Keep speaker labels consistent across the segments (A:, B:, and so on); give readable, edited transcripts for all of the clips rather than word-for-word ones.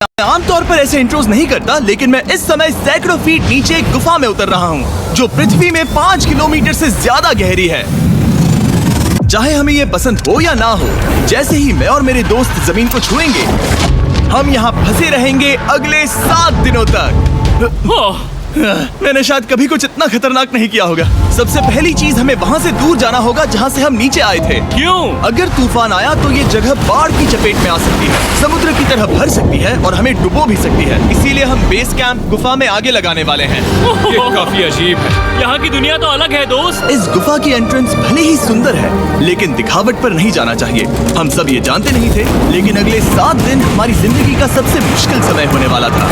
A: आमतौर पर ऐसे इंट्रोज नहीं करता, लेकिन मैं इस समय सैकड़ों फीट नीचे एक गुफा में उतर रहा हूँ जो पृथ्वी में 5 किलोमीटर से ज्यादा गहरी है। चाहे हमें ये पसंद हो या ना हो, जैसे ही मैं और मेरे दोस्त जमीन को छुएंगे, हम यहाँ फंसे रहेंगे अगले 7 दिनों तक। मैंने शायद कभी कुछ इतना खतरनाक नहीं किया होगा। सबसे पहली चीज, हमें वहाँ से दूर जाना होगा जहाँ से हम नीचे आए थे।
B: क्यों?
A: अगर तूफान आया तो ये जगह बाढ़ की चपेट में आ सकती है, समुद्र की तरह भर सकती है और हमें डुबो भी सकती है। इसीलिए हम बेस कैंप गुफा में आगे लगाने वाले हैं।
B: ये काफी अजीब है। यहाँ की दुनिया तो अलग है दोस्त।
A: इस गुफा की एंट्रेंस भले ही सुंदर है, लेकिन दिखावट पर नहीं जाना चाहिए। हम सब ये जानते नहीं थे, लेकिन अगले 7 दिन हमारी जिंदगी का सबसे मुश्किल समय होने वाला था।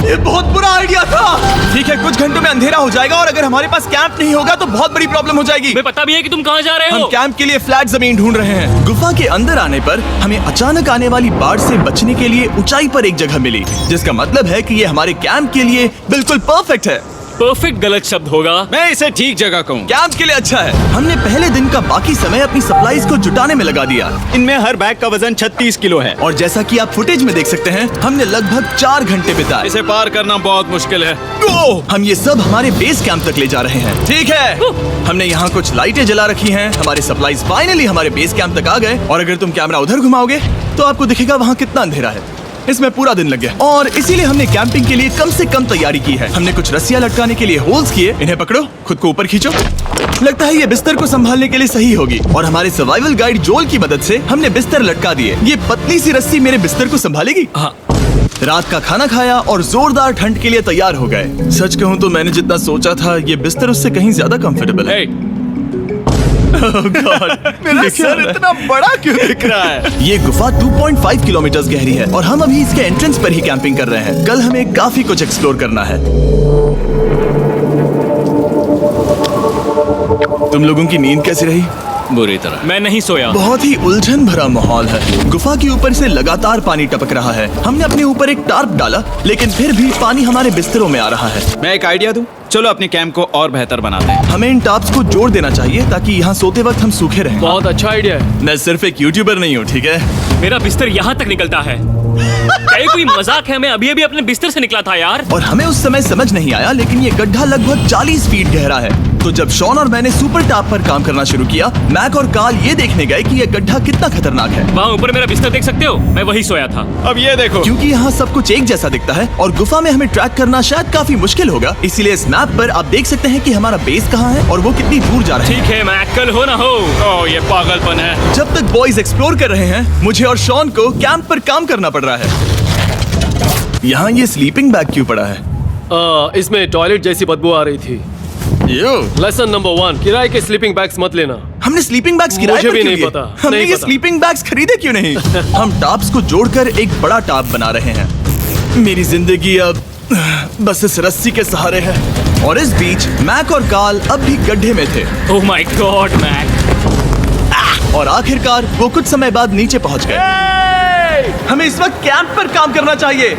A: ये बहुत बुरा आइडिया था। ठीक है, कुछ घंटों में अंधेरा हो जाएगा और अगर हमारे पास कैंप नहीं होगा तो बहुत बड़ी प्रॉब्लम हो जाएगी।
B: हमें पता भी है कि तुम कहाँ जा रहे हो।
A: हम कैंप के लिए फ्लैट जमीन ढूंढ रहे हैं। गुफा के अंदर आने पर हमें अचानक आने वाली बाढ़ से बचने के लिए ऊंचाई पर एक जगह मिली, जिसका मतलब है कि ये हमारे कैंप के लिए बिल्कुल परफेक्ट है।
B: परफेक्ट गलत शब्द होगा।
C: मैं इसे ठीक जगह कहूँ।
A: कैंप के लिए अच्छा है। हमने पहले दिन का बाकी समय अपनी सप्लाईज को जुटाने में लगा दिया।
C: इनमें हर बैग का वजन 36 किलो है।
A: और जैसा कि आप फुटेज में देख सकते हैं, हमने लगभग 4 घंटे बिताए।
C: इसे पार करना बहुत मुश्किल है।
A: हम ये सब हमारे बेस कैंप तक ले जा रहे हैं। ठीक है, हमने यहाँ कुछ लाइटें जला रखी हैं। हमारे सप्लाईज फाइनली हमारे बेस कैंप तक आ गए। और अगर तुम कैमरा उधर घुमाओगे तो आपको दिखेगा वहाँ कितना अंधेरा है। इसमें पूरा दिन लग गया और इसीलिए हमने कैंपिंग के लिए कम से कम तैयारी की है। हमने कुछ रस्सियां लटकाने के लिए होल्स किए। इन्हें पकड़ो, खुद को ऊपर खींचो। लगता है ये बिस्तर को संभालने के लिए सही होगी। और हमारे सर्वाइवल गाइड जोल की मदद से हमने बिस्तर लटका दिए। ये पतली सी रस्सी मेरे बिस्तर को संभालेगी। हाँ। रात का खाना खाया और जोरदार ठंड के लिए तैयार हो गए। सच कहूँ तो मैंने जितना सोचा था, ये बिस्तर उससे कहीं ज्यादा कंफर्टेबल है। Oh God, मेरा सर इतना बड़ा क्यों दिख रहा है? ये गुफा 2.5 किलोमीटर गहरी है और हम अभी इसके एंट्रेंस पर ही कैंपिंग कर रहे हैं। कल हमें काफी कुछ एक्सप्लोर करना है। तुम लोगों की नींद कैसी रही?
C: बुरी तरह।
B: मैं नहीं सोया।
A: बहुत ही उलझन भरा माहौल है। गुफा के ऊपर से लगातार पानी टपक रहा है। हमने अपने ऊपर एक टार्प डाला, लेकिन फिर भी पानी हमारे बिस्तरों में आ रहा है।
C: मैं एक आइडिया दूं? चलो अपने कैंप को और बेहतर बनाते हैं।
A: हमें इन टार्प्स को जोड़ देना चाहिए ताकि यहाँ सोते वक्त हम सूखे रहें।
B: बहुत अच्छा आइडिया है।
A: मैं सिर्फ एक यूट्यूबर नहीं हूँ, ठीक है?
B: मेरा बिस्तर यहाँ तक निकलता है। क्या ये कोई मजाक है? मैं अभी अभी अपने बिस्तर से निकला था यार।
A: और हमें उस समय समझ नहीं आया, लेकिन ये गड्ढा लगभग 40 फीट गहरा है। तो जब शॉन और मैंने सुपर टॉप पर काम करना शुरू किया, मैक और कार्ल ये देखने गए कि ये गड्ढा कितना खतरनाक है।
B: वहाँ ऊपर मेरा बिस्तर देख सकते हो? मैं वही सोया था।
C: अब ये देखो।
A: क्योंकि यहाँ सब कुछ एक जैसा दिखता है और गुफा में हमें ट्रैक करना शायद काफी मुश्किल होगा, इसीलिए इस मैप पर आप देख सकते हैं कि हमारा बेस कहाँ है और वो कितनी दूर जा रहा है।
B: ठीक है, मैं कल हो ना हो।
C: ओह, ये पागलपन है।
A: जब तक बॉयज एक्सप्लोर कर रहे हैं, मुझे और शॉन को कैंप पर काम करना पड़ रहा है। यहाँ ये स्लीपिंग बैग क्यों पड़ा है?
D: इसमें टॉयलेट जैसी बदबू आ रही थी। लेसन नंबर 1, किराए के स्लीपिंग बैग्स मत लेना।
A: हमने स्लीपिंग बैग्स किराए
D: मुझे
A: पर
D: भी
A: क्यों
D: नहीं
A: लिए?
D: पता,
A: हमने
D: नहीं
A: ये
D: पता।
A: स्लीपिंग बैग्स खरीदे क्यों नहीं? हम टॉप्स को जोड़कर एक बड़ा टॉप बना रहे हैं। मेरी जिंदगी अब बस इस रस्सी के सहारे है। और इस बीच मैक और कार्ल अब भी गड्ढे में थे।
B: Oh my God Mac.
A: और आखिरकार वो कुछ समय बाद नीचे पहुंच गए। हमें इस वक्त कैंप पर काम करना चाहिए।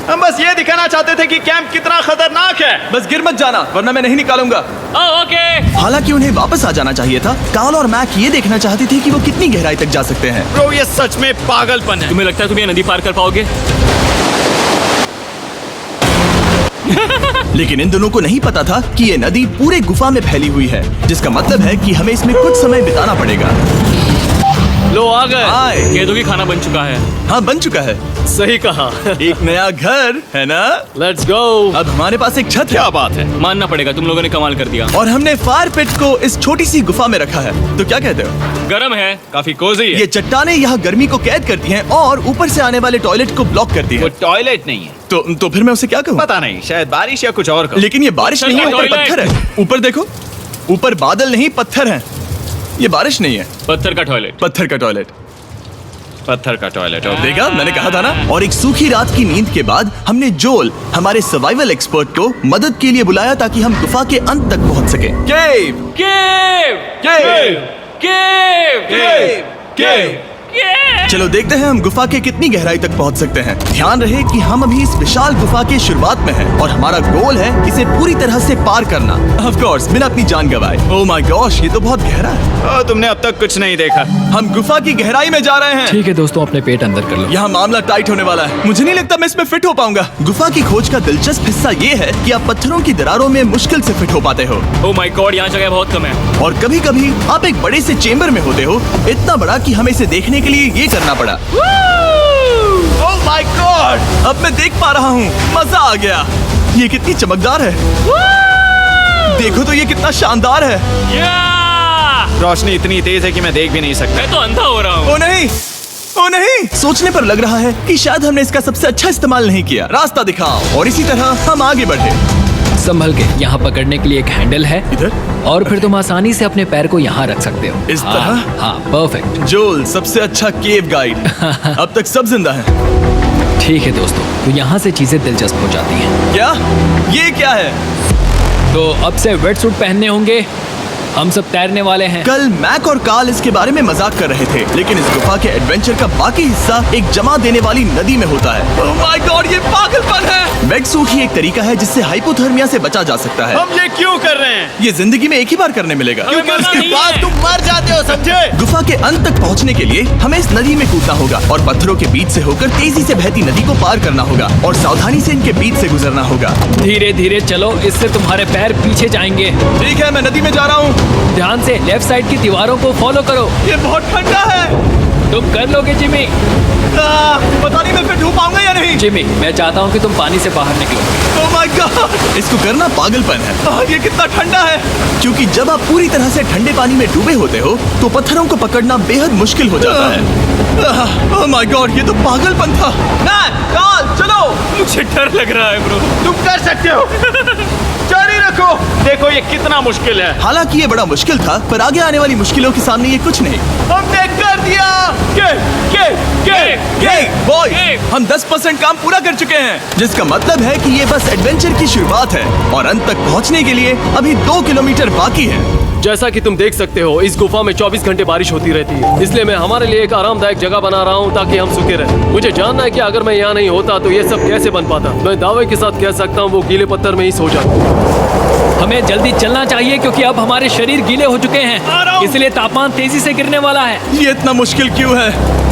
C: हम बस ये दिखाना चाहते थे कि कैंप कितना खतरनाक है।
A: बस गिर मत जाना, वरना मैं नहीं निकालूंगा।
B: ओके।
A: हालांकि उन्हें वापस आ जाना चाहिए था। कार्ल और मैक ये देखना चाहते थे कि वो कितनी गहराई तक जा सकते हैं।
C: ब्रो, ये सच में पागलपन है।
B: तुम्हें लगता है तुम ये नदी पार कर पाओगे?
A: लेकिन इन दोनों को नहीं पता था कि ये नदी पूरे गुफा में फैली हुई है, जिसका मतलब है कि हमें इसमें कुछ समय बिताना पड़ेगा।
D: लो आ गए।
A: हाय।
B: कह दो कि खाना बन चुका है।
A: हाँ, बन चुका है।
D: सही कहा।
A: एक नया घर है ना?
D: Let's go.
A: अब हमारे पास एक छत है।
C: क्या बात है।
B: मानना पड़ेगा, तुम लोगों ने कमाल कर दिया।
A: और हमने फायर पिट को इस छोटी सी गुफा में रखा है। तो क्या कहते हो?
B: गरम है।
C: काफी कोजी है।
A: ये चट्टानें यहाँ गर्मी को कैद करती हैं और ऊपर से आने वाले टॉयलेट को ब्लॉक करती
C: वो
A: हैं।
C: टॉयलेट नहीं है।
A: तो फिर मैं उसे क्या कहूँ?
C: पता नहीं, शायद बारिश या कुछ और कहो।
A: लेकिन ये बारिश नहीं है, ऊपर
B: टॉयलेट।
A: पत्थर है। ऊपर देखो, ऊपर बादल नहीं पत्थर हैं। ये बारिश नहीं है,
B: पत्थर का टॉयलेट।
A: पत्थर का टॉयलेट।
C: पत्थर का टॉयलेट।
A: देखा, मैंने कहा था ना। और एक सूखी रात की नींद के बाद हमने जोल, हमारे सर्वाइवल एक्सपर्ट को मदद के लिए बुलाया ताकि हम गुफा के अंत तक पहुंच सके। केव,
B: केव,
A: केव,
B: केव,
A: केव, केव। चलो देखते हैं हम गुफा के कितनी गहराई तक पहुंच सकते हैं। ध्यान रहे कि हम अभी इस विशाल गुफा के शुरुआत में हैं और हमारा गोल है इसे पूरी तरह से पार करना। ऑफ कोर्स बिना अपनी जान गंवाए। ओह माय गॉश, ये तो बहुत गहरा है।
C: तुमने अब तक कुछ नहीं देखा।
A: हम गुफा की गहराई में जा रहे हैं।
E: ठीक है दोस्तों, अपने पेट अंदर कर लो।
A: यहाँ मामला टाइट होने वाला है। मुझे नहीं लगता मैं इसमें फिट हो पाऊंगा। गुफा की खोज का दिलचस्प हिस्सा ये है कि आप पत्थरों की दरारों में मुश्किल से फिट हो पाते हो
B: ओह माय गॉड, यहाँ जगह बहुत कम है।
A: और कभी कभी आप एक बड़े से चेम्बर में होते हो, इतना बड़ा कि हमें इसे देखने के लिए ये करना पड़ा।
C: ओह माय गॉड,
A: अब मैं देख पा रहा हूँ, मजा आ गया। ये कितनी चमकदार है। देखो तो ये कितना शानदार है।
B: या!
C: रोशनी इतनी तेज है कि मैं देख भी नहीं सकता।
B: मैं तो अंधा हो रहा हूँ।
A: ओ नहीं, ओ नहीं, सोचने पर लग रहा है कि शायद हमने इसका सबसे अच्छा इस्तेमाल नहीं किया। रास्ता दिखाओ। और इसी तरह हम आगे बढ़े।
E: संभल के, यहाँ पकड़ने के लिए एक हैंडल है
A: इधर?
E: और फिर तुम आसानी से अपने पैर को यहाँ रख सकते हो।
A: इस
E: हाँ,
A: तरह?
E: हाँ, परफेक्ट।
A: जोल सबसे अच्छा केव गाइड। अब तक सब जिंदा हैं।
E: ठीक है दोस्तों, तो यहाँ से चीजें दिलचस्प हो जाती हैं।
A: क्या? ये क्या है?
E: तो अब से वेट सूट पहनने होंगे। हम सब तैरने वाले हैं।
A: कल मैक और कार्ल इसके बारे में मजाक कर रहे थे, लेकिन इस गुफा के एडवेंचर का बाकी हिस्सा एक जमा देने वाली नदी में होता है। ओह माय गॉड, ये पागलपन है। वेट सूट ही एक तरीका है जिससे हाइपोथर्मिया से बचा जा सकता है।
C: हम ये क्यों कर रहे हैं?
A: ये जिंदगी में एक ही बार करने मिलेगा।
B: क्योंकि उसके बाद
C: तुम मर जाते हो, समझे?
A: गुफा के अंत तक पहुंचने के लिए हमें इस नदी में कूदना होगा और पत्थरों के बीच से होकर तेजी से बहती नदी को पार करना होगा और सावधानी से इनके बीच से गुजरना होगा।
E: धीरे धीरे चलो, इससे तुम्हारे पैर पीछे जाएंगे।
A: ठीक है, मैं नदी में जा रहा हूँ।
E: ध्यान से लेफ्ट साइड की दीवारों को फॉलो करो।
A: ये बहुत ठंडा है।
E: तुम कर लोगे जिमी।
A: पता नहीं मैं फिट हो पाऊंगा या नहीं।
E: जिमी, मैं चाहता हूँ कि तुम पानी से बाहर निकलो।
A: ओह माय गॉड, इसको करना पागलपन है। ये कितना ठंडा है। क्योंकि जब आप पूरी तरह से ठंडे पानी में डूबे होते हो तो पत्थरों को पकड़ना बेहद मुश्किल हो जाता है। ओह माय गॉड, ये तो पागलपन था। कार्ल, चलो।
B: मुझे डर लग रहा है ब्रो।
C: तुम कर सकते हो। जारी रखो। देखो ये कितना मुश्किल है।
A: हालांकि ये बड़ा मुश्किल था, पर आगे आने वाली मुश्किलों के सामने ये कुछ नहीं।
C: हमने कर दिया।
A: बॉय, हम 10% काम पूरा कर चुके हैं, जिसका मतलब है कि ये बस एडवेंचर की शुरुआत है और अंत तक पहुंचने के लिए अभी 2 किलोमीटर बाकी है।
D: जैसा कि तुम देख सकते हो, इस गुफा में 24 घंटे बारिश होती रहती है। इसलिए मैं हमारे लिए एक आरामदायक जगह बना रहा हूँ ताकि हम सूखे रहें। मुझे जानना है कि अगर मैं यहाँ नहीं होता तो ये सब कैसे बन पाता। मैं दावे के साथ कह सकता हूँ वो गीले पत्थर में ही सो जाता।
E: हमें जल्दी चलना चाहिए क्योंकि अब हमारे शरीर गीले हो चुके
B: आ रहा
E: हैं,
B: हूं।
E: इसलिए तापमान तेजी से गिरने वाला है।
A: ये इतना मुश्किल क्यों है?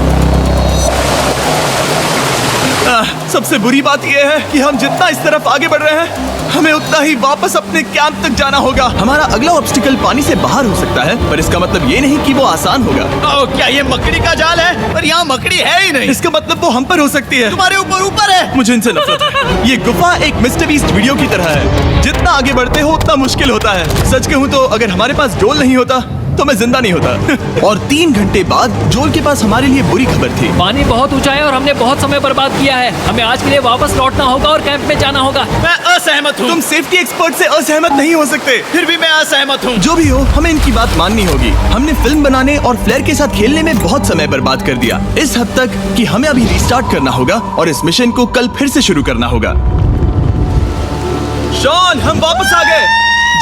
A: सबसे बुरी बात यह है कि हम जितना इस तरफ आगे बढ़ रहे हैं, हमें उतना ही वापस अपने कैंप तक जाना होगा। हमारा अगला ऑब्स्टिकल पानी से बाहर हो सकता है, पर इसका मतलब ये नहीं कि वो आसान होगा।
C: ओह, क्या ये मकड़ी का जाल है? पर यहाँ मकड़ी है ही नहीं।
A: इसका मतलब वो हम पर हो सकती है।
C: तुम्हारे ऊपर है।
A: मुझे इनसे नफरत है। ये गुफा एक मिस्टर बीस्ट वीडियो की तरह है। जितना आगे बढ़ते हो उतना मुश्किल होता है। सच कहूँ तो अगर हमारे पास जोल नहीं होता तो मैं जिंदा नहीं होता। और 3 घंटे बाद जोल के पास हमारे लिए बुरी खबर थी।
E: पानी बहुत ऊंचा है और हमने बहुत समय बर्बाद किया है। हमें आज के लिए वापस लौटना होगा और कैंप में जाना होगा।
C: मैं असहमत हूँ।
A: तुम सेफ्टी एक्सपर्ट से असहमत नहीं हो सकते।
C: फिर भी मैं असहमत हूँ।
A: जो भी हो, हमें इनकी बात माननी होगी। हमने फिल्म बनाने और फ्लेयर के साथ खेलने में बहुत समय बर्बाद कर दिया, इस हद तक कि हमें अभी रिस्टार्ट करना होगा और इस मिशन को कल फिर से शुरू करना होगा। शॉन, हम वापस आ गए।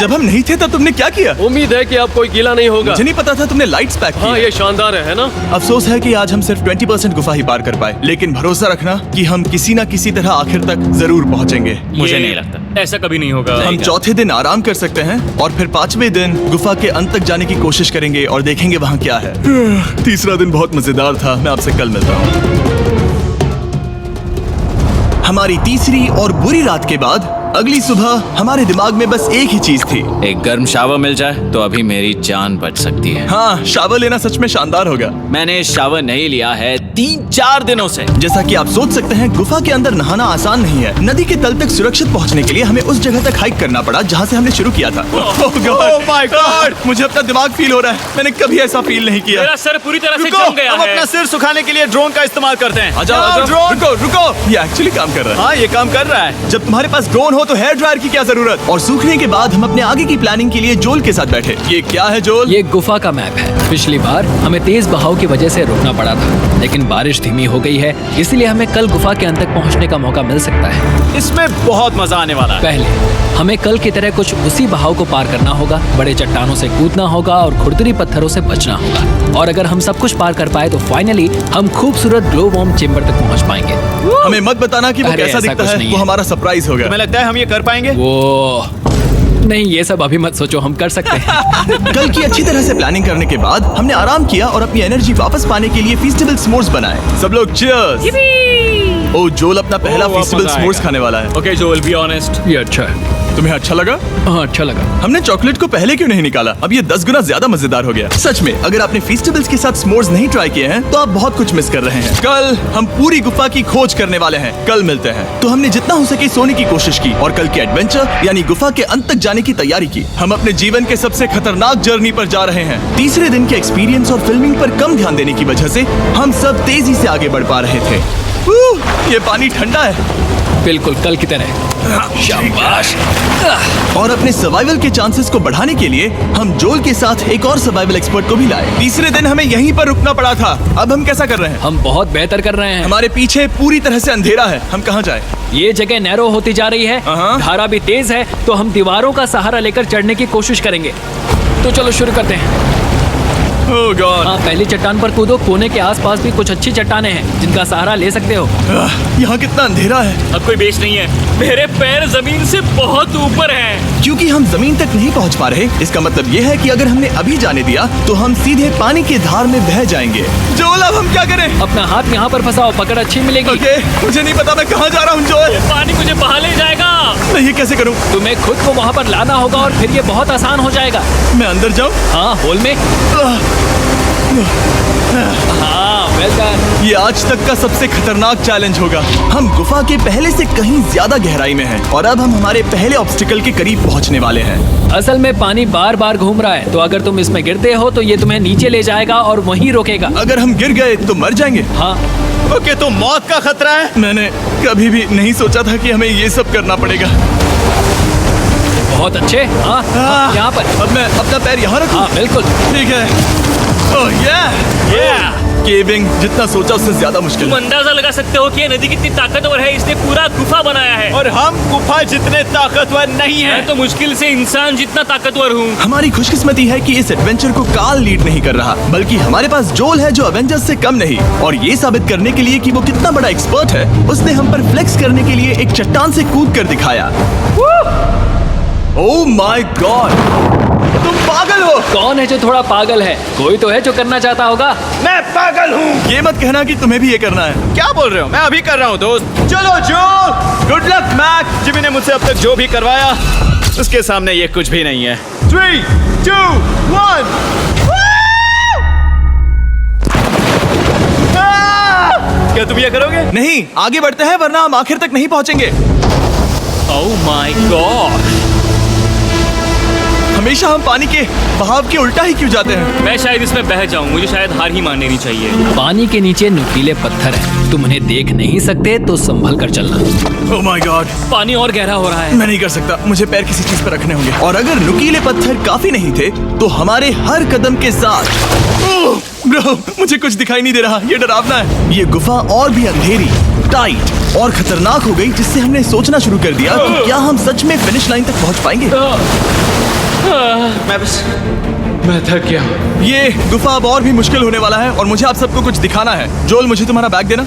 A: जब हम नहीं थे तब तुमने क्या किया?
D: उम्मीद है कि अब कोई गीला नहीं होगा।
A: मुझे नहीं पता था तुमने लाइट्स पैक
D: हाँ,
A: की।
D: ये शानदार है ना?
A: अफसोस है कि आज हम सिर्फ 20% गुफा ही पार कर पाए, लेकिन भरोसा रखना कि हम किसी न किसी तरह आखिर तक जरूर पहुंचेंगे।
C: मुझे नहीं लगता।
B: ऐसा कभी नहीं होगा।
A: हम चौथे दिन आराम कर सकते हैं और फिर 5वें दिन गुफा के अंत तक जाने की कोशिश करेंगे और देखेंगे वहाँ क्या है। तीसरा दिन बहुत मजेदार था। मैं आपसे कल मिलता हूँ। हमारी तीसरी और बुरी रात के बाद अगली सुबह हमारे दिमाग में बस एक ही चीज थी।
F: एक गर्म शावर मिल जाए तो अभी मेरी जान बच सकती है।
A: हाँ, शावर लेना सच में शानदार होगा।
F: मैंने शावर नहीं लिया है 3-4 दिनों से।
A: जैसा कि आप सोच सकते हैं, गुफा के अंदर नहाना आसान नहीं है। नदी के तल तक सुरक्षित पहुंचने के लिए हमें उस जगह तक हाइक करना पड़ा जहां से हमने शुरू किया था।
C: Oh my God!
A: मुझे अपना दिमाग फील हो रहा है। मैंने कभी ऐसा फील नहीं किया।
B: मेरा सर पूरी तरह से
C: रुको,
B: जम गया
C: हम
B: है।
C: अपना सिर सुखाने के लिए ड्रोन का इस्तेमाल करते हैं।
A: आ जाओ, आ जाओ।
C: ड्रोन।
A: रुको रुको, ये एक्चुअली काम कर रहा है।
C: हाँ, ये काम कर रहा है।
A: जब तुम्हारे पास ड्रोन हो तो हेयर ड्रायर की क्या जरूरत। और सूखने के बाद हम अपने आगे की प्लानिंग के लिए जोल के साथ बैठे। ये क्या है जोल?
E: ये गुफा का मैप है। पिछली बार हमें तेज बहाव की वजह से रुकना पड़ा था, लेकिन बारिश धीमी हो गई है, इसलिए हमें कल गुफा के अंत तक पहुंचने का मौका मिल सकता है।
C: इसमें बहुत मजा आने वाला है।
E: पहले हमें कल की तरह कुछ उसी बहाव को पार करना होगा, बड़े चट्टानों से कूदना होगा और खुरदुरी पत्थरों से बचना होगा। और अगर हम सब कुछ पार कर पाए तो फाइनली हम खूबसूरत ग्लो वॉर्म चेम्बर तक पहुंच पाएंगे।
A: हमें मत बताना कि वो
E: अरे,
A: कैसा
E: ऐसा
A: दिखता
E: कुछ
A: है,
E: नहीं
A: वो
E: है।
A: हमारा सरप्राइज होगा।
C: तुम्हें लगता है हम ये कर पाएंगे?
E: वो नहीं, ये सब अभी मत सोचो, हम कर सकते हैं।
A: कल की अच्छी तरह से प्लानिंग करने के बाद हमने आराम किया और अपनी एनर्जी वापस पाने के लिए फीस्टेबल स्मोर्स बनाए। सब लोग चीयर्स। ओ, जोल अपना पहला
C: वाह,
A: फीस्टेबल
C: मजा
A: स्मोर्स
C: आएगा।
A: खाने वाला है।
B: ओके जोल, बी ऑनेस्ट।
E: ये अच्छा है।
A: तुम्हें अच्छा लगा?
E: हाँ, अच्छा लगा।
A: हमने चॉकलेट को पहले क्यों नहीं निकाला? अब ये 10 गुना ज्यादा मजेदार हो गया। सच में, अगर आपने फीस्टेबल्स के साथ स्मोर्स नहीं ट्राई किए हैं तो आप बहुत कुछ मिस कर रहे हैं। कल हम पूरी गुफा की खोज करने वाले हैं। कल मिलते हैं। तो हमने जितना हो सके सोने की कोशिश की और कल के एडवेंचर यानी गुफा के अंत तक जाने की तैयारी की। हम अपने जीवन के सबसे खतरनाक जर्नी पर जा रहे हैं। तीसरे दिन के एक्सपीरियंस और फिल्मिंग पर कम ध्यान देने की वजह से हम सब तेजी से आगे बढ़ पा रहे थे। ये पानी ठंडा है।
E: बिल्कुल कल की तरह। शाबाश।
A: और अपने सर्वाइवल के चांसेस को बढ़ाने के लिए हम जोल के साथ एक और सर्वाइवल एक्सपर्ट को भी लाए। तीसरे दिन हमें यहीं पर रुकना पड़ा था। अब हम कैसा कर रहे हैं?
E: हम बहुत बेहतर कर रहे हैं।
A: हमारे पीछे पूरी तरह से अंधेरा है। हम कहाँ जाए?
E: ये जगह नैरो होती जा रही है,
A: हाँ।
E: धारा भी तेज है, तो हम दीवारों का सहारा लेकर चढ़ने की कोशिश करेंगे। तो चलो शुरू करते हैं।
A: ओह गॉड।
E: हाँ, पहली चट्टान पर कूदो। कोने के आसपास भी कुछ अच्छी चट्टानें हैं जिनका सहारा ले सकते हो।
A: यहाँ कितना अंधेरा है।
B: अब कोई बेस नहीं है, मेरे पैर जमीन से बहुत ऊपर हैं।
A: क्योंकि हम जमीन तक नहीं पहुँच पा रहे, इसका मतलब ये है कि अगर हमने अभी जाने दिया तो हम सीधे पानी की धार में बह जाएंगे। जोल, अब हम क्या करें?
E: अपना हाथ यहाँ पर फंसाओ, पकड़ अच्छी मिलेगी।
A: ओके, मुझे नहीं पता मैं कहाँ जा रहा हूँ जोल।
B: पानी मुझे बहा ले जाएगा।
A: मैं ये कैसे करूँ?
E: तुम्हें खुद को वहाँ पर लाना होगा और फिर ये बहुत आसान हो जाएगा।
A: मैं अंदर जाऊँ?
E: हाँ, होल में। हाँ, वेल डन।
A: ये आज तक का सबसे खतरनाक चैलेंज होगा। हम गुफा के पहले से कहीं ज्यादा गहराई में हैं और अब हम हमारे पहले ऑब्स्टिकल के करीब पहुंचने वाले हैं।
E: असल में पानी बार बार घूम रहा है, तो अगर तुम इसमें गिरते हो तो ये तुम्हें नीचे ले जाएगा और वहीं रोकेगा।
A: अगर हम गिर गए तो मर जाएंगे।
E: हाँ,
C: ओके, तो मौत का खतरा है।
A: मैंने कभी भी नहीं सोचा था कि हमें ये सब करना पड़ेगा।
E: बहुत अच्छे। हाँ, यहाँ पर।
A: अब मैं अपना पैर यहाँ रखूं?
E: हाँ, बिल्कुल।
A: ठीक है। ओह केविंग जितना सोचा उससे ज्यादा मुश्किल
B: तुम
A: है।
B: अंदाजा लगा सकते हो कि ये नदी कितनी ताकतवर है। इसने पूरा गुफा बनाया है।
C: और हम गुफा जितने ताकतवर नहीं
B: मैं
C: हैं।
B: तो मुश्किल से इंसान जितना ताकतवर हूँ।
A: हमारी खुशकिस्मती है कि इस एडवेंचर को काल लीड नहीं कर रहा, बल्कि हमारे पास जोल है जो अवेंजर्स से कम नहीं। और ये साबित करने के लिए कि वो कितना बड़ा एक्सपर्ट है, उसने हम पर फ्लेक्स करने के लिए एक चट्टान से कूद कर दिखाया। ओह माय गॉड, तुम पागल हो।
E: कौन है जो थोड़ा पागल है? कोई तो है जो करना चाहता होगा।
C: मैं पागल हूँ।
A: ये मत कहना कि तुम्हें भी ये करना है।
C: क्या बोल रहे हो? मैं अभी कर रहा हूँ दोस्त। चलो जो, गुड लक मैक। जिमी ने मुझसे अब तक जो भी करवाया उसके सामने ये कुछ भी नहीं है। 3, 2, 1। क्या तुम ये करोगे?
A: नहीं, आगे बढ़ते हैं वरना हम आखिर तक नहीं पहुंचेंगे।
B: ओह माय गॉड,
A: हमेशा हम पानी के बहाव के उल्टा ही क्यों जाते हैं?
B: मैं शायद इसमें बह जाऊं। मुझे शायद हार ही मान लेनी चाहिए।
E: पानी के नीचे नुकीले पत्थर हैं। तुम उन्हें देख नहीं सकते तो संभल कर चलना।
A: ओह माय गॉड,
E: पानी और गहरा हो रहा है।
A: मैं नहीं कर सकता। मुझे पैर किसी चीज पर रखने होंगे। और अगर नुकीले पत्थर काफी नहीं थे तो हमारे हर कदम के साथ ओह ब्रो, मुझे कुछ दिखाई नहीं दे रहा। ये डरावना है। ये गुफा और भी अंधेरी, टाइट और खतरनाक हो गई, जिससे हमने सोचना शुरू कर दिया कि क्या हम सच में फिनिश लाइन तक पहुंच पाएंगे।
C: मैं थक गया।
A: ये गुफा अब और भी मुश्किल होने वाला है और मुझे आप सबको कुछ दिखाना है। जोल, मुझे तुम्हारा बैग देना।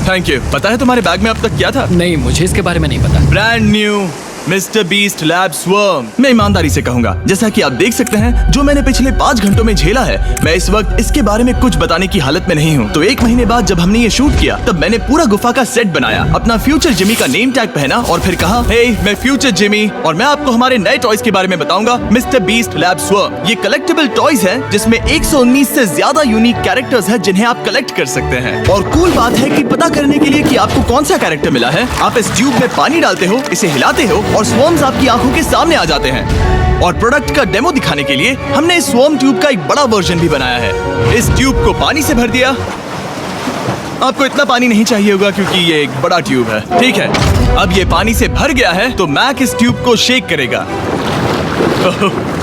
A: Thank you. पता है तुम्हारे बैग में अब तक क्या था?
E: नहीं, मुझे इसके बारे में नहीं पता।
A: Brand new mister beast lab swarm. मैं ईमानदारी से कहूंगा, जैसा कि आप देख सकते हैं, जो मैंने पिछले 5 घंटों में झेला है, मैं इस वक्त इसके बारे में कुछ बताने की हालत में नहीं हूँ। तो 1 महीने बाद जब हमने ये शूट किया, तब मैंने पूरा गुफा का सेट बनाया, अपना फ्यूचर जिमी का नेम टैग पहना और फिर कहा, हे मैं फ्यूचर जिमी और मैं आपको हमारे नए टॉयज के बारे में बताऊंगा, मिस्टर बीस्ट लैब स्वर्म। ये कलेक्टेबल टॉयज हैं जिसमें 119 से ज्यादा यूनिक कैरेक्टर्स हैं जिन्हें आप कलेक्ट कर सकते हैं। और कूल बात है कि पता करने के लिए कि आपको कौन सा कैरेक्टर मिला है, आप इस ट्यूब में पानी डालते हो, इसे हिलाते हो और स्वर्म्स आपकी आंखों के सामने आ जाते हैं। और प्रोडक्ट का डेमो दिखाने के लिए हमने इस स्वॉर्म ट्यूब का एक बड़ा वर्जन भी बनाया है। इस ट्यूब को पानी से भर दिया। आपको इतना पानी नहीं चाहिए होगा क्योंकि ये एक बड़ा ट्यूब है। ठीक है, अब ये पानी से भर गया है तो मैक इस ट्यूब को शेक करेगा।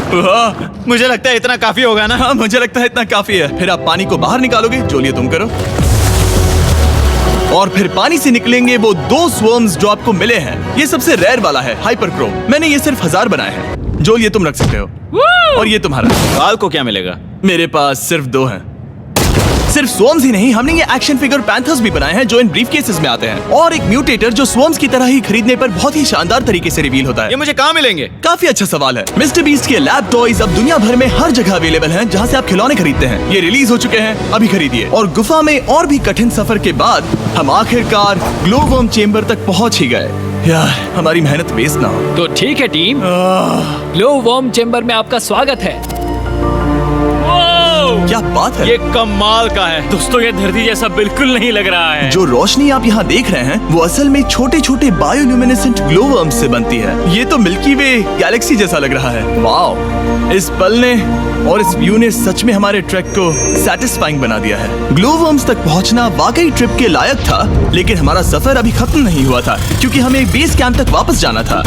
A: वाह,
C: मुझे लगता है इतना काफी होगा ना।
A: हाँ मुझे लगता है इतना काफी है। फिर आप पानी को बाहर निकालोगे, जो लिए तुम करो। और फिर पानी से निकलेंगे वो 2 स्वर्म्स जो आपको मिले हैं। ये सबसे रेयर वाला है, हाइपर क्रो। मैंने ये सिर्फ 1000 बनाए हैं। जो लिए तुम रख सकते हो। और ये तुम्हारा।
C: काल को क्या मिलेगा?
A: मेरे पास सिर्फ 2 हैं। सिर्फ स्वर्म्स ही नहीं, हमने ये एक्शन फिगर पैंथर्स भी बनाए हैं जो इन ब्रीफ केसेस में आते हैं। और एक म्यूटेटर जो स्वर्म्स की तरह ही खरीदने पर बहुत ही शानदार तरीके से रिवील होता
C: ये
A: है।
C: मुझे कहाँ मिलेंगे?
A: काफी अच्छा सवाल है। मिस्टर बीस्ट के लैब टॉयज अब दुनिया भर में हर जगह अवेलेबल हैं जहां से आप खिलौने खरीदते हैं। ये रिलीज हो चुके हैं, अभी खरीदिए। और गुफा में और भी कठिन सफर के बाद हम आखिरकार ग्लो वर्म चेम्बर तक पहुंच ही गए। यार हमारी मेहनत वेस्ट ना हो।
E: तो ठीक है टीम, ग्लो वर्म चेम्बर में आपका स्वागत है।
A: क्या बात है।
C: ये कमाल का है।
B: दोस्तों ये धरती जैसा बिल्कुल नहीं लग रहा है।
A: जो रोशनी आप यहाँ देख रहे हैं वो असल में छोटे छोटे बायोल्यूमिनेसेंट ग्लो वर्म्स से बनती है। ये तो मिल्की वे गैलेक्सी जैसा लग रहा है। वाओ, इस पल ने और इस व्यू ने सच में हमारे ट्रैक को सैटिस्फाइंग बना दिया है। ग्लो वर्म्स तक पहुँचना वाकई ट्रिप के लायक था, लेकिन हमारा सफर अभी खत्म नहीं हुआ था क्योंकि हमें बेस कैंप तक वापस जाना था।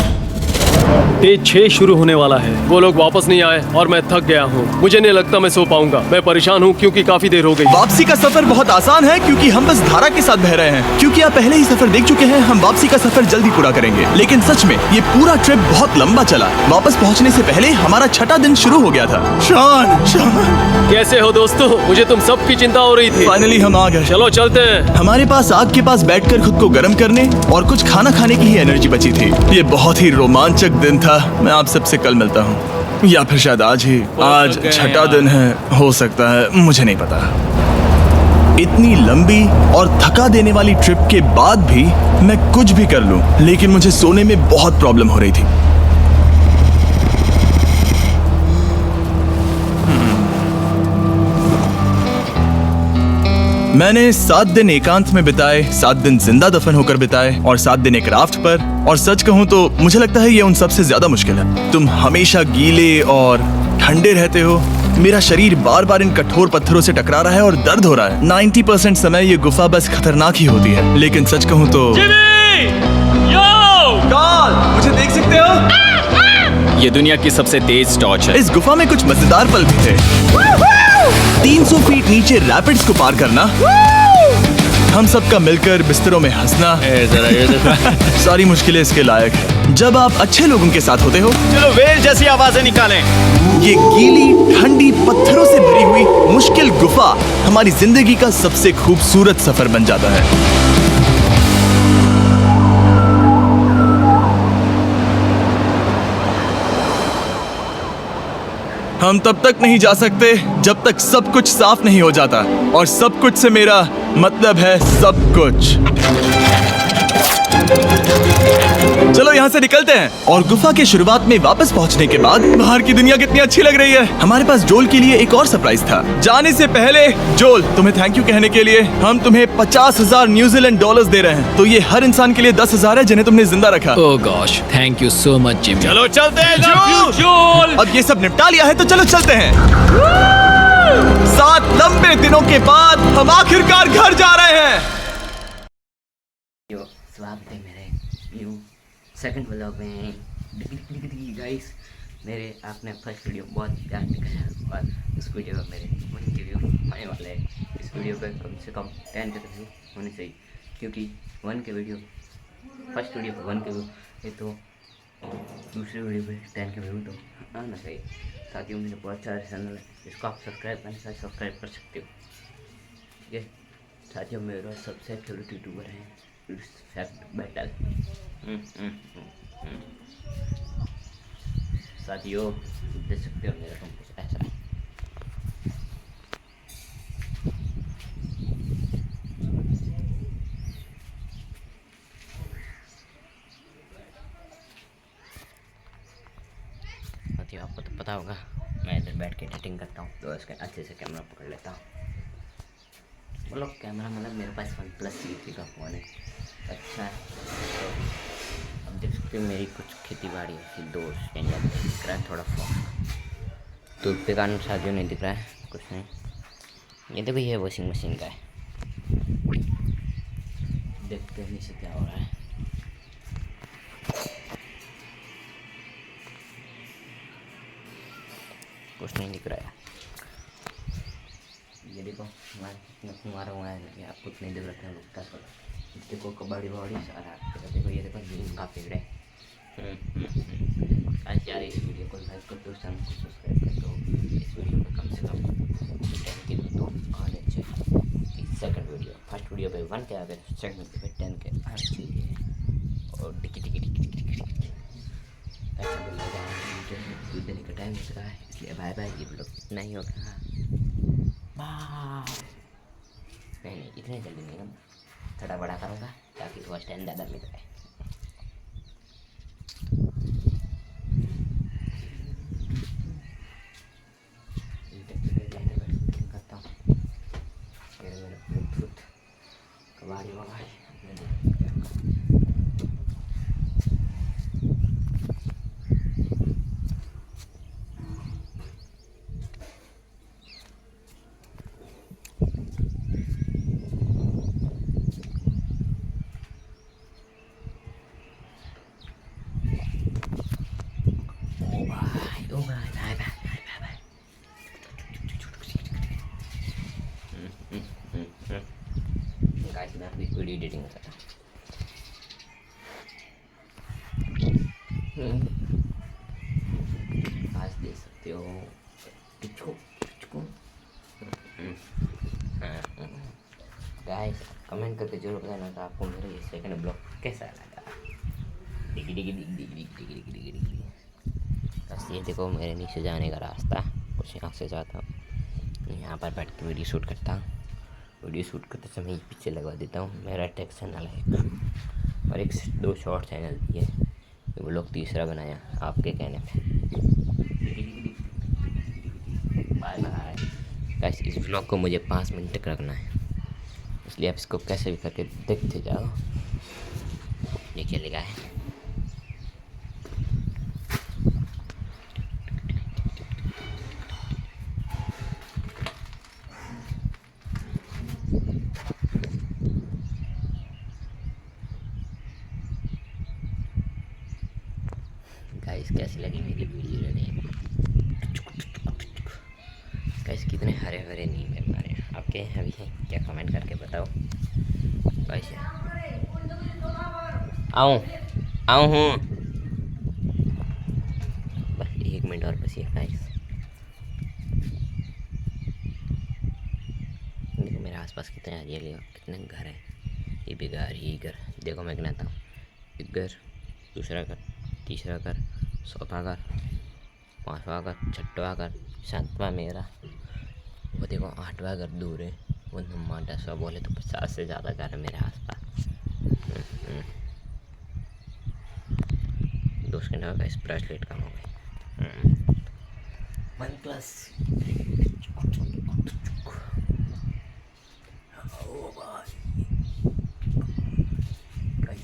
D: डे 6 शुरू होने वाला है। वो लोग वापस नहीं आए और मैं थक गया हूँ। मुझे नहीं लगता मैं सो पाऊंगा। मैं परेशान हूँ क्योंकि काफी देर हो गई।
A: वापसी का सफर बहुत आसान है क्योंकि हम बस धारा के साथ बह रहे हैं। क्योंकि आप पहले ही सफर देख चुके हैं, हम वापसी का सफर जल्दी पूरा करेंगे। लेकिन सच में ये पूरा ट्रिप बहुत लंबा चला। वापस पहुंचने से पहले हमारा 6ठा दिन शुरू हो गया था। शान, शान,
D: कैसे हो दोस्तों? मुझे तुम सबकी चिंता हो रही थी।
A: फाइनली हम आ गए।
D: चलो चलते हैं।
A: हमारे पास आग के पास बैठकर खुद को गर्म करने और कुछ खाना खाने की ही एनर्जी बची थी। ये बहुत ही रोमांचक दिन था। मैं आप सबसे कल मिलता हूँ, या फिर शायद आज ही। आज 6ठा दिन है, हो सकता है, मुझे नहीं पता। इतनी लंबी और थका देने वाली ट्रिप के बाद भी मैं कुछ भी कर लूं, लेकिन मुझे सोने में बहुत प्रॉब्लम हो रही थी। मैंने 7 दिन एकांत में बिताए, 7 दिन जिंदा दफन होकर बिताए और 7 दिन एक राफ्ट पर। और सच कहूं तो मुझे लगता है ये उन सबसे ज्यादा मुश्किल है। तुम हमेशा गीले और ठंडे रहते हो। मेरा शरीर बार बार इन कठोर पत्थरों से टकरा रहा है और दर्द हो रहा है। 90% समय ये गुफा बस खतरनाक ही होती है। लेकिन सच कहूं तो काल, मुझे देख सकते हो?
F: ये दुनिया की सबसे तेज टॉर्च है।
A: इस गुफा में कुछ मजेदार पल भी थे। 300 फीट नीचे रैपिड्स को पार करना, हम सबका मिलकर बिस्तरों में हंसना, सारी मुश्किलें इसके लायक है जब आप अच्छे लोगों के साथ होते हो।
C: चलो वेल जैसी आवाजें निकालें।
A: ये गीली ठंडी पत्थरों से भरी हुई मुश्किल गुफा हमारी जिंदगी का सबसे खूबसूरत सफर बन जाता है। हम तब तक नहीं जा सकते जब तक सब कुछ साफ नहीं हो जाता। और सब कुछ से मेरा मतलब है सब कुछ। चलो यहाँ से निकलते हैं। और गुफा के शुरुआत में वापस पहुँचने के बाद बाहर की दुनिया कितनी अच्छी लग रही है। हमारे पास जोल के लिए एक और सरप्राइज था। जाने से पहले जोल, तुम्हें थैंक यू कहने के लिए हम तुम्हें 50,000 न्यूजीलैंड डॉलर्स दे रहे हैं। तो ये हर इंसान के लिए 10,000 है जिन्हें तुमने जिंदा रखा।
E: Oh gosh, thank you so much Jimmy.
C: चलो चलते हैं
B: जोल।
A: अब ये सब निपटा लिया है तो चलो चलते हैं। 7 लंबे दिनों के बाद हम आखिरकार घर जा रहे हैं।
G: जो स्वागत है मेरे न्यू सेकंड व्लॉग में। गाइस, मेरे आपने फर्स्ट वीडियो बहुत प्यार दिखाया और इस वीडियो में मेरे 1 के व्यू आने वाले हैं। इस वीडियो पर कम से कम 10 के व्यू होने चाहिए क्योंकि 1 के वीडियो, फर्स्ट वीडियो पर 1 के व्यू है तो दूसरी वीडियो पर 10 के व्यू तो आना चाहिए। साथियों, मेरे बहुत सारे चैनल है जिसको आप सब्सक्राइब करने से सब्सक्राइब कर सकते हो। ठीक है साथियों, मेरा सबसे फेवरेट यूट्यूबर है फैक्ट बैटल। साथियों देख सकते हो मेरा रूम कुछ ऐसा है। साथियों, आपको तो पता होगा मैं इधर बैठ के एडिटिंग करता हूँ तो इसके अच्छे से कैमरा पकड़ लेता हूँ। मतलब कैमरा मतलब मेरे पास OnePlus C3 का फ़ोन है, अच्छा है। तो अब देख सकते हो मेरी कुछ खेती बाड़ी है। दोस्त दिख रहा है थोड़ा फॉग धूप के कारण साथियों नहीं दिख रहा है कुछ नहीं। ये देखो ये वॉशिंग मशीन का है, देखते हैं नीचे क्या हो रहा है। कुछ नहीं दिख रहा है। ये देखो हमारा कितना कुमारा हुआ है कि आपको इतने देर रखते हैं लोग क्या सोचा। देखो कबड्डी वबड्डी सारा देखो, ये देखो नीम का पेड़ है। आज यार इस वीडियो को लाइक कर दो, चैनल को सब्सक्राइब कर दो। इस वीडियो में कम से कम 10 के तो आने चाहिए। सेकंड वीडियो, फर्स्ट वीडियो पे 1 के आ गए, सेकंड वीडियो पे 10 के आने चाहिए। और टिकी टिकी टिकी टिकी टिकी ऐसा बोल रहा है दूध देने का टाइम हो चुका है, इसलिए बाय बाय। ये ब्लॉग इतना ही होगा, बाय। नहीं इतने जल्दी नहीं, हम थोड़ा बड़ा करूँगा ताकि थोड़ा टाइम ज़्यादा मिल जाए। करता हूँ कबाड़ी वबाड़ी गाइस मैं अपनी वीडियो एडिटिंग कर रहा हूँ। आज देख सकते हो गाइस कमेंट करके जरूर बताना था आपको मेरा ये सेकंड ब्लॉग कैसा लगा। डिगी डिगी डिगी डिगी डिगी डिगी डिगी डिगी। बस ये देखो मेरे नीचे जाने का रास्ता, कुछ यहाँ से जाता हूँ, यहाँ पर बैठ के वीडियो शूट करता हूँ। वीडियो शूट करते समय पीछे लगवा देता हूँ मेरा टेक चैनल है और 1-2 शॉर्ट चैनल भी है। ये वो लोग तीसरा बनाया आपके कहने पे। बाय बाय गाइस, इस व्लॉग को मुझे 5 मिनट तक रखना है, इसलिए आप इसको कैसे भी करके देखते जाओ। ये क्या लिखा है? गाइस कैसी लगी मेरी वीडियो रनिंग? गाइस कितने हरे भरे नीम है हमारे यहाँ, आपके यहाँ भी हैं क्या? कमेंट करके बताओ। गाइस आऊँ हूँ, बस 1 मिनट और बस। ये गाइस देखो मेरे आसपास कितने हरियाली और कितने घर हैं। ये भी घर ही घर। देखो मैं गिनाता हूँ, एक घर, दूसरा घर, तीसरा घर, चौथा घर, 5वां घर, 6वां घर, 7वां मेरा, वो देखो 8वां घर दूर है, वो 9वां 10वां, बोले तो 50 से ज़्यादा घर है मेरे आसपास। 2 सेकंड का इस ब्रेसलेट कम हो गई। OnePlus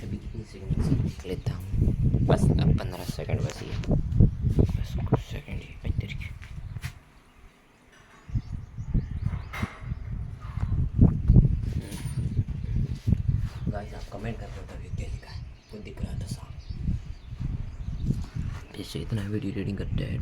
G: अभी कितनी सेकंड से देख लेता हूँ, बस अब 15 सेकंड बची है, बस कुछ सेकंड ही बचे। गाइस आप कमेंट कर दो तभी क्या लिखा है, वो दिख रहा था साफ। इतना वीडियो एडिटिंग करते हैं।